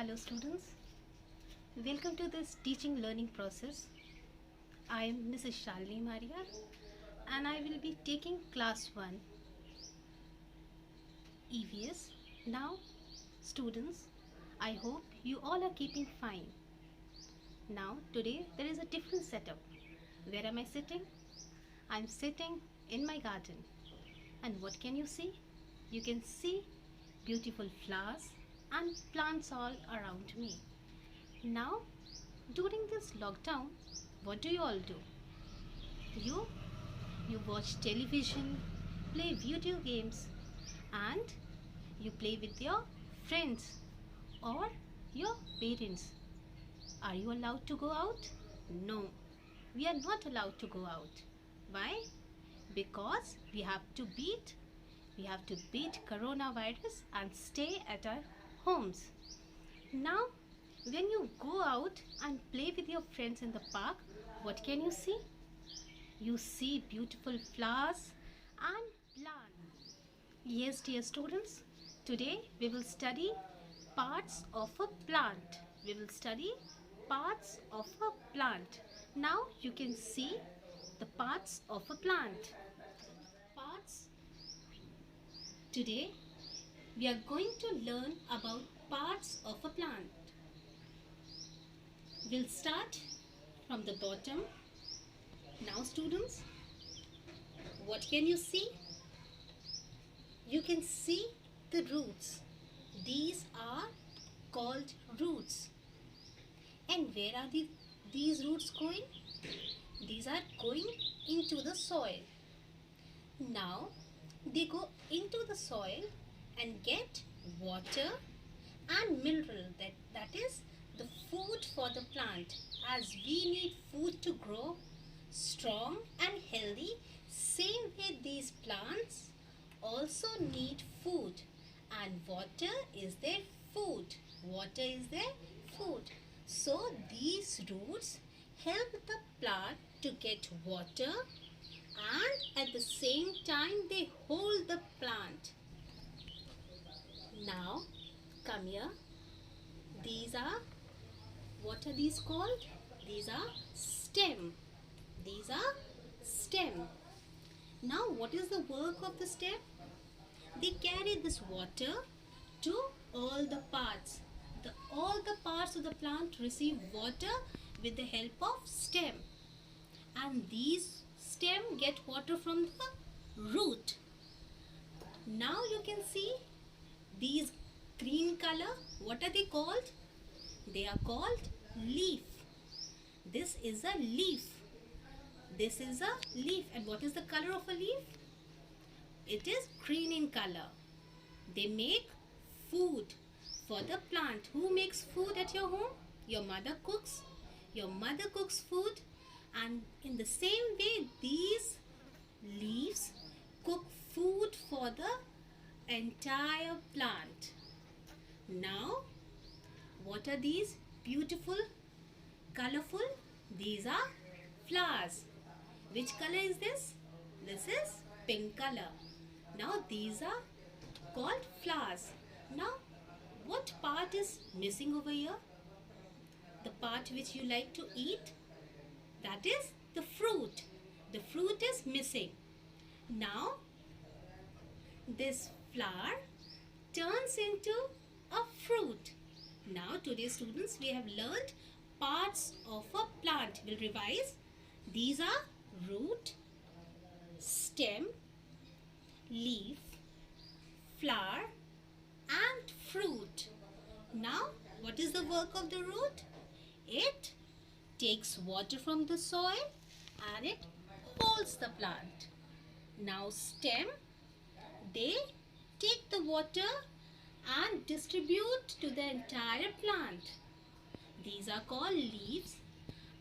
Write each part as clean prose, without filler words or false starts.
Hello students, welcome to this teaching learning process. I am Mrs. Shalini Maria and I will be taking class 1 EVS. Now students, I hope you all are keeping fine. Now today there is a different setup. Where am I sitting? I am sitting in my garden. And what can you see? You can see beautiful flowers and plants all around me. Now, during this lockdown, what do you all do? You watch television, play video games, and you play with your friends or your parents. Are you allowed to go out? No, we are not allowed to go out. Why? Because we have to beat coronavirus and stay at our homes. Now, when you go out and play with your friends in the park, what can you see? You see beautiful flowers and plants. Yes, dear students, today we will study parts of a plant. We will study parts of a plant. Now you can see the parts of a plant. Parts. Today we are going to learn about parts of a plant. We'll start from the bottom. Now students, what can you see? You can see the roots. These are called roots. And where are these roots going? These are going into the soil. Now they go into the soil and get water and mineral, that is the food for the plant. As we need food to grow strong and healthy, same way these plants also need food, and water is their food. Water is their food. So these roots help the plant to get water, and at the same time they hold the plant. Now come here. These are, what are these called? These are stem. These are stem. Now what is the work of the stem? They carry this water to all the parts. All the parts of the plant receive water with the help of stem. And these stem get water from the root. Now you can see these green color. What are they called? They are called leaf. This is a leaf. This is a leaf. And what is the color of a leaf? It is green in color. They make food for the plant. Who makes food at your home? Your mother cooks. Your mother cooks food. And in the same way, these leaves cook food for the entire plant. Now, what are these beautiful, colorful? These are flowers. Which color is this? This is pink color. Now these are called flowers. Now what part is missing over here? The part which you like to eat, that is the fruit. The fruit is missing. Now this flower turns into a fruit. Now today students, we have learned parts of a plant. We'll revise. These are root, stem, leaf, flower and fruit. Now what is the work of the root? It takes water from the soil and it holds the plant. Now stem, they take the water and distribute to the entire plant. These are called leaves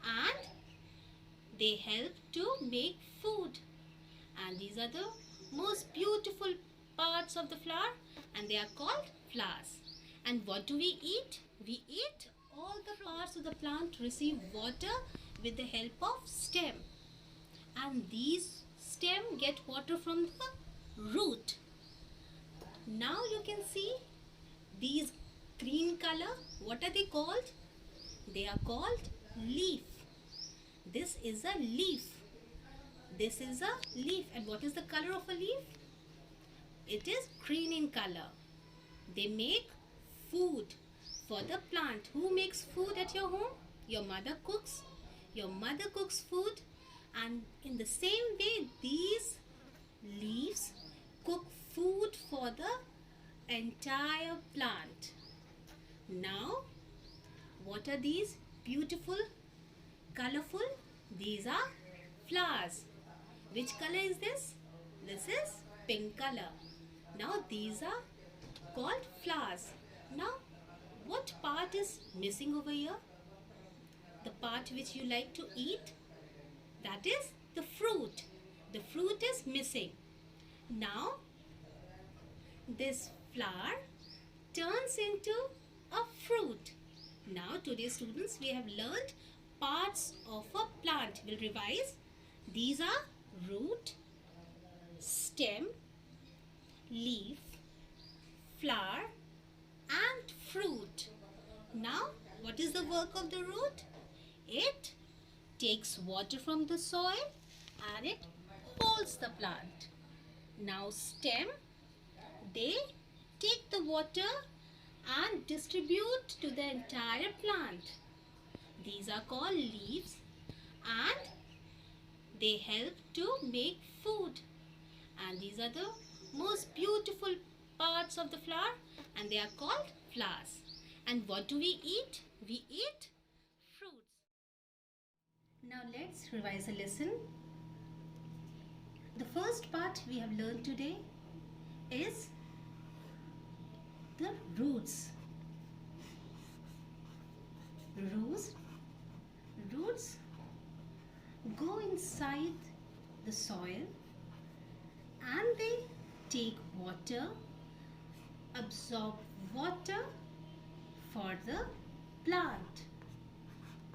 and they help to make food. And these are the most beautiful parts of the flower and they are called flowers. And what do we eat? We eat all the parts of the plant receive water with the help of stem. And these stem get water from the root. Now you can see these green color, what are they called? They are called leaf. This is a leaf. This is a leaf. And what is the color of a leaf? It is green in color. They make food for the plant. Who makes food at your home? Your mother cooks. Your mother cooks food, and in the same way these leaves cook food for the entire plant. Now, what are these beautiful, colorful? These are flowers. Which color is this? This is pink color. Now these are called flowers. Now, what part is missing over here? The part which you like to eat, that is the fruit. The fruit is missing. Now, this flower turns into a fruit. Now, today students, we have learned parts of a plant. We'll revise. These are root, stem, leaf, flower and fruit. Now, what is the work of the root? It takes water from the soil and it holds the plant. Now stem, they take the water and distribute to the entire plant. These are called leaves and they help to make food. And these are the most beautiful parts of the flower and they are called flowers. And what do we eat? We eat fruits. Now let's revise a lesson. The first part we have learned today is the roots. Roots go inside the soil and they take water, absorb water for the plant.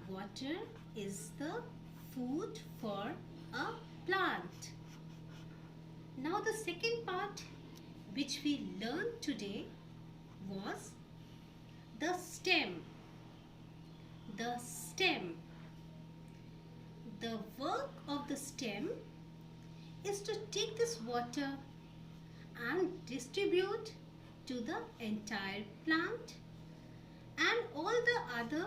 Water is the food for a plant. Now the second part which we learned today was the stem. The stem. The work of the stem is to take this water and distribute to the entire plant and all the other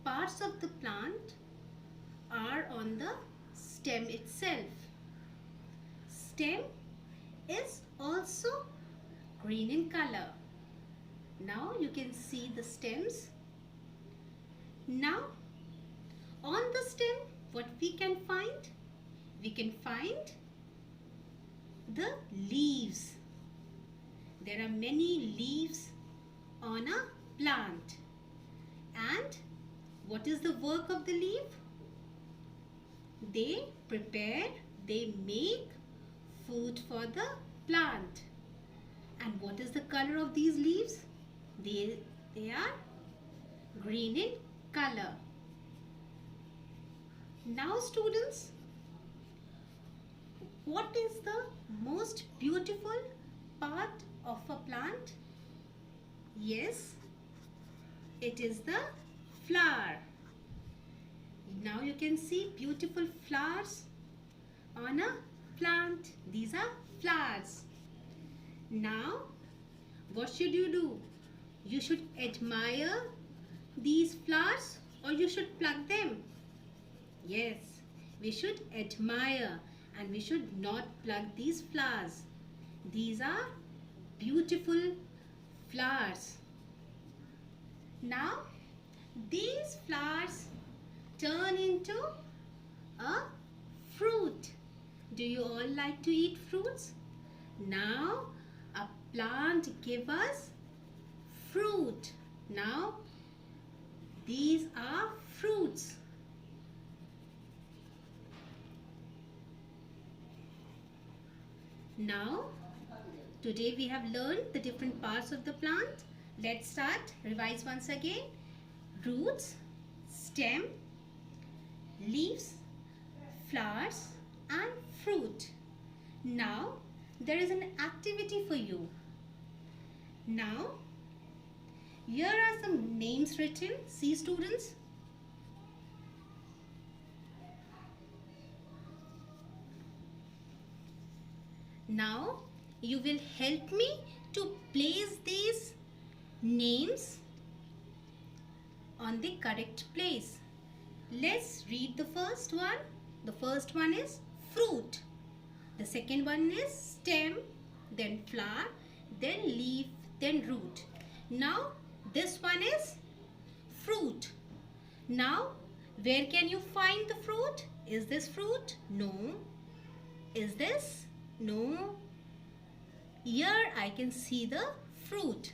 parts of the plant are on the stem itself. Stem is also green in color. Now you can see the stems. Now on the stem what we can find? We can find the leaves. There are many leaves on a plant. And what is the work of the leaf? They prepare, they make food for the plant. And what is the color of these leaves? They are green in color. Now students, what is the most beautiful part of a plant? Yes, it is the flower. Now you can see beautiful flowers on a plant. These are flowers. Now, what should you do? You should admire these flowers or you should pluck them? Yes, we should admire and we should not pluck these flowers. These are beautiful flowers. Now, these flowers turn into a fruit. Do you all like to eat fruits? Now, a plant gives us fruit. Now, these are fruits. Now, today we have learned the different parts of the plant. Let's start. Revise once again. Roots, stem, leaves, flowers and fruit. Now, there is an activity for you. Now, Here are some names written. See, students. Now you will help me to place these names on the correct place. Let's read the first one. The first one is fruit. The second one is stem, then flower, then leaf, then root. Now this one is fruit. Now where can you find the fruit? Is this fruit? No. Is this? No. Here I can see the fruit.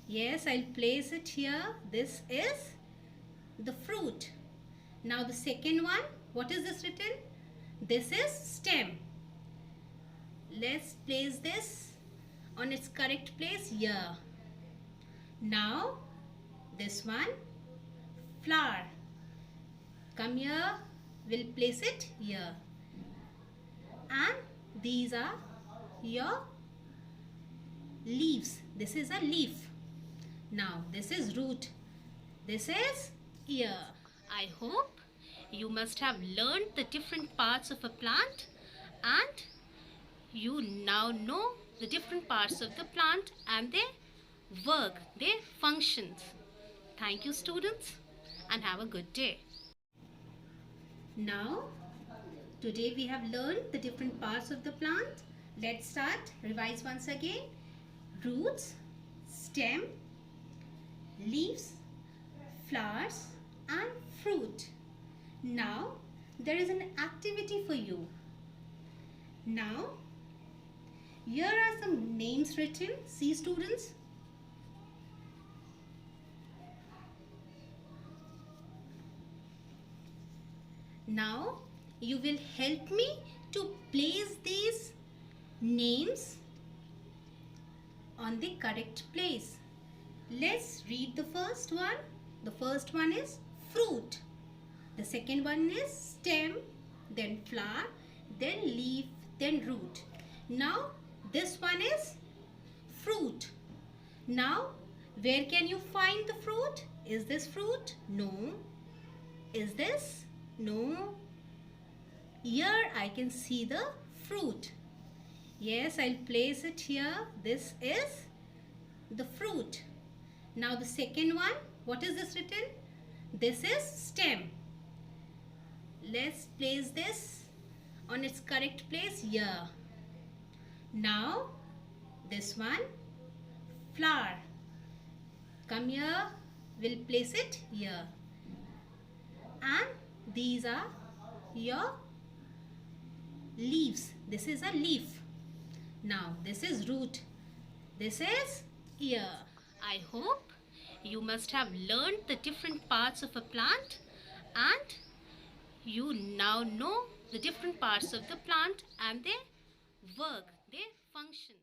Yes, I'll place it here. This is the fruit. Now the second one, what is this written? This is stem. Let's place this on its correct place here. Now this one, flower. Come here, we'll place it here. And these are your leaves. This is a leaf. Now this is root. This is ear. I hope you must have learned the different parts of a plant and you now know the different parts of the plant and their work, their functions. Thank you, students, and have a good day. Now, today we have learned the different parts of the plant. Let's start. Revise once again. Roots, stem, leaves, flowers and fruit. Now, there is an activity for you. Now, here are some names written. See, students. Now, you will help me to place these names on the correct place. Let's read the first one. The first one is fruit. The second one is stem, then flower, then leaf, then root. Now this one is fruit. Now where can you find the fruit? Is this fruit? No. Is this? No. Here I can see the fruit. Yes, I'll place it here. This is the fruit. Now the second one, what is this written? This is stem. Let's place this on its correct place here. Now this one, flower. Come here, we'll place it here. And these are your leaves. This is a leaf. Now this is root. This is ear. I hope you must have learned the different parts of a plant and you now know the different parts of the plant and their work, their function.